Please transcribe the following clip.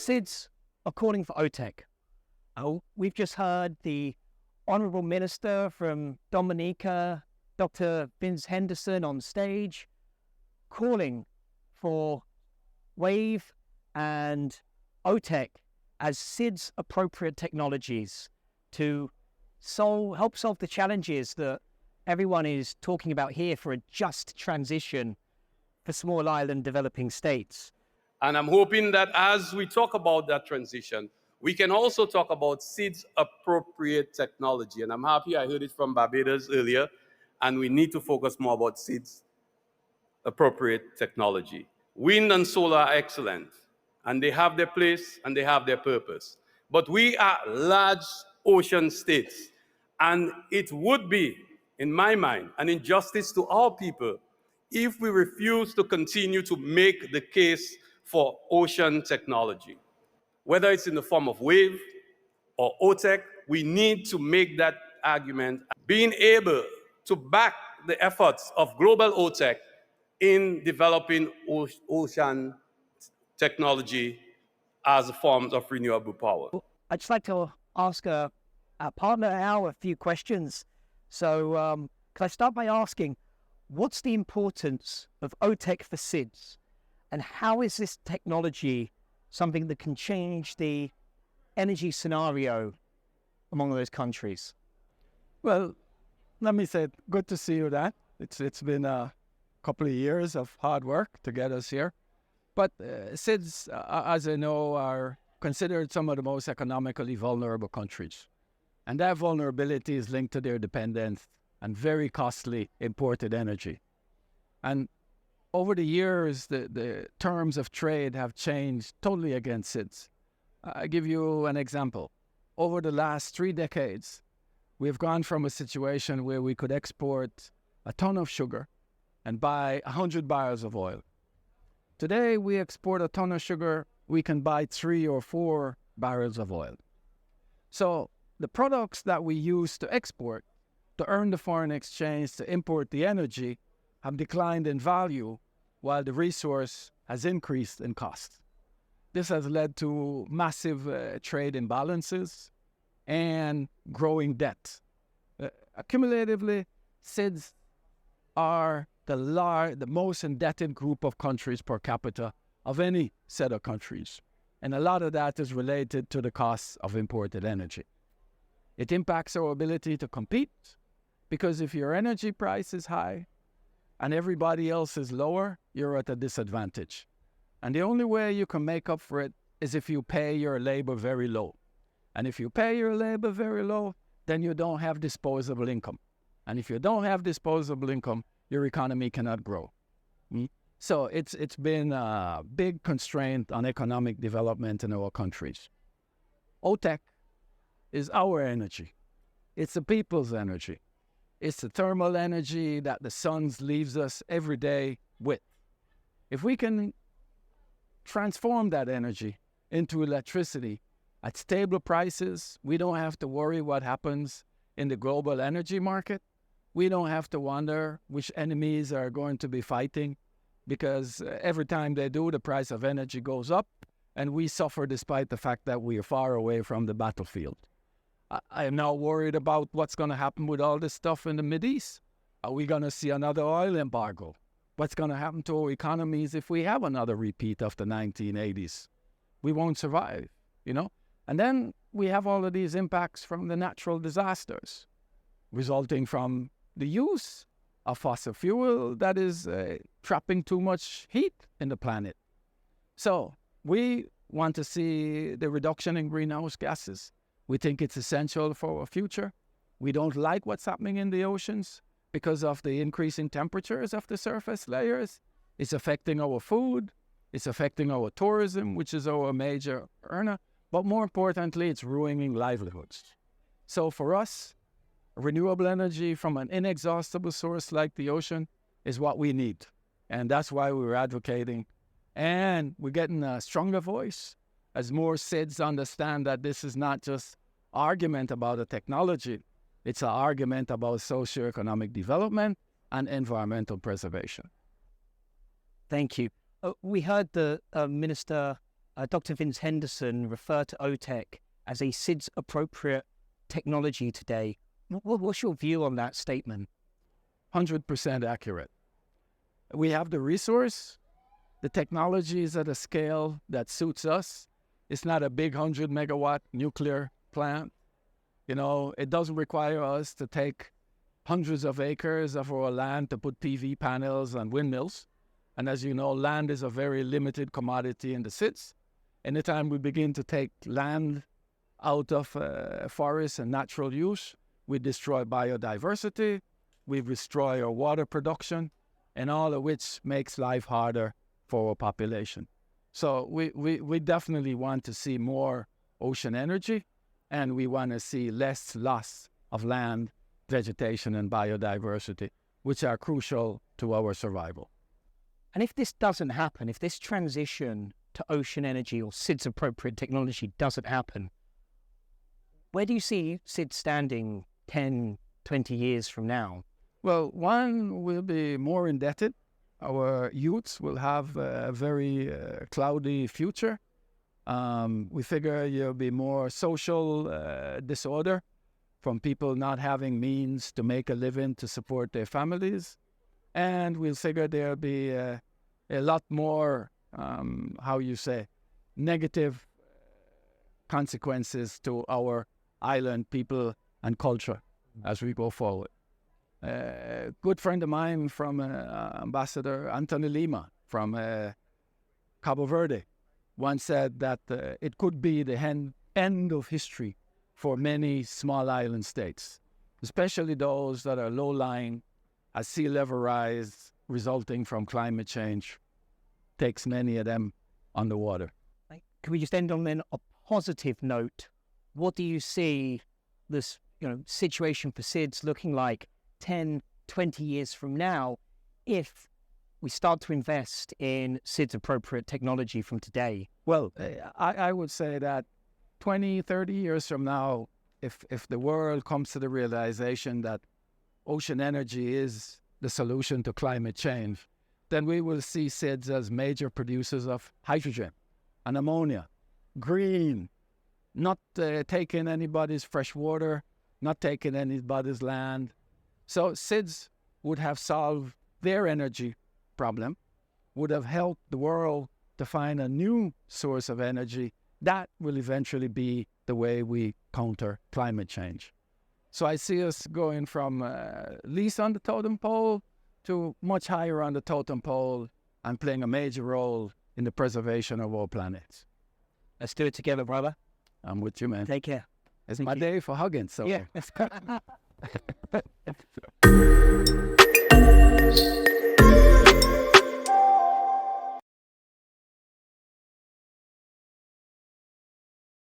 SIDS are calling for OTEC. We've just heard the Honourable Minister from Dominica, Dr. Vince Henderson, on stage, calling for WAVE and OTEC as SIDS appropriate technologies to help solve the challenges that everyone is talking about here for a just transition for small island developing states. And I'm hoping that as we talk about that transition, we can also talk about SIDS appropriate technology. And I'm happy I heard it from Barbados earlier, and we need to focus more about SIDS appropriate technology. Wind and solar are excellent, and they have their place and they have their purpose. But we are large ocean states, and it would be, in my mind, an injustice to our people if we refuse to continue to make the case for ocean technology. Whether it's in the form of WAVE or OTEC, we need to make that argument. Being able to back the efforts of global OTEC in developing ocean technology as forms of renewable power. I'd just like to ask our partner Al a few questions. So can I start by asking, what's the importance of OTEC for SIDS? And how is this technology something that can change the energy scenario among those countries? Well, let me say, good to see you, Dan. It's been a couple of years of hard work to get us here. But SIDS, as I know, are considered some of the most economically vulnerable countries. And that vulnerability is linked to their dependence on very costly imported energy. And over the years, the terms of trade have changed totally against SIDS. I'll give you an example. Over the last 3 decades, we've gone from a situation where we could export a ton of sugar and buy 100 barrels of oil. Today, we export a ton of sugar, we can buy 3 or 4 barrels of oil. So the products that we use to export, to earn the foreign exchange, to import the energy, have declined in value while the resource has increased in cost. This has led to massive trade imbalances and growing debt. Accumulatively, SIDS are the most indebted group of countries per capita of any set of countries. And a lot of that is related to the costs of imported energy. It impacts our ability to compete, because if your energy price is high and everybody else is lower, you're at a disadvantage. And the only way you can make up for it is if you pay your labor very low. And if you pay your labor very low, then you don't have disposable income. And if you don't have disposable income, your economy cannot grow. So it's been a big constraint on economic development in our countries. OTEC is our energy. It's the people's energy. It's the thermal energy that the sun leaves us every day with. If we can transform that energy into electricity at stable prices, we don't have to worry what happens in the global energy market. We don't have to wonder which enemies are going to be fighting, because every time they do, the price of energy goes up, and we suffer despite the fact that we are far away from the battlefield. I am now worried about what's going to happen with all this stuff in the Mideast. Are we going to see another oil embargo? What's going to happen to our economies if we have another repeat of the 1980s? We won't survive, And then we have all of these impacts from the natural disasters resulting from the use of fossil fuel that is trapping too much heat in the planet. So we want to see the reduction in greenhouse gases. We think it's essential for our future. We don't like what's happening in the oceans because of the increasing temperatures of the surface layers. It's affecting our food. It's affecting our tourism, which is our major earner. But more importantly, it's ruining livelihoods. So for us, renewable energy from an inexhaustible source like the ocean is what we need. And that's why we're advocating. And we're getting a stronger voice as more SIDS understand that this is not just argument about a technology, it's an argument about socioeconomic development and environmental preservation. Thank you. We heard the Minister Dr. Vince Henderson referred to OTEC as a SIDS appropriate technology today. What's your view on that statement? 100% accurate. We have the resource. The technology is at a scale that suits us. It's not a big 100 megawatt nuclear plant. It doesn't require us to take hundreds of acres of our land to put PV panels and windmills. And as you know, land is a very limited commodity in the SIDS. Anytime we begin to take land out of forests and natural use, we destroy biodiversity, we destroy our water production, and all of which makes life harder for our population. So we definitely want to see more ocean energy, and we want to see less loss of land, vegetation, and biodiversity, which are crucial to our survival. And if this doesn't happen, if this transition to ocean energy or SIDS appropriate technology doesn't happen, where do you see SIDS standing 10, 20 years from now? Well, one, will be more indebted. Our youths will have a very cloudy future. We figure there'll be more social disorder from people not having means to make a living to support their families. And we'll figure there'll be a lot more, negative consequences to our island people and culture as we go forward. A good friend of mine from Ambassador Anthony Lima from Cabo Verde once said that it could be the end of history for many small island states, especially those that are low-lying, as sea level rise resulting from climate change takes many of them underwater. Can we just end on then a positive note? What do you see this situation for SIDS looking like 10, 20 years from now if we start to invest in SIDS appropriate technology from today? Well, I would say that 20, 30 years from now, if the world comes to the realization that ocean energy is the solution to climate change, then we will see SIDS as major producers of hydrogen and ammonia, green, not taking anybody's fresh water, not taking anybody's land. So SIDS would have solved their energy problem, would have helped the world to find a new source of energy that will eventually be the way we counter climate change. So I see us going from least on the totem pole to much higher on the totem pole and playing a major role in the preservation of our planet. Let's do it together, brother. I'm with you, man. Take care. It's my day for hugging, so. Yeah.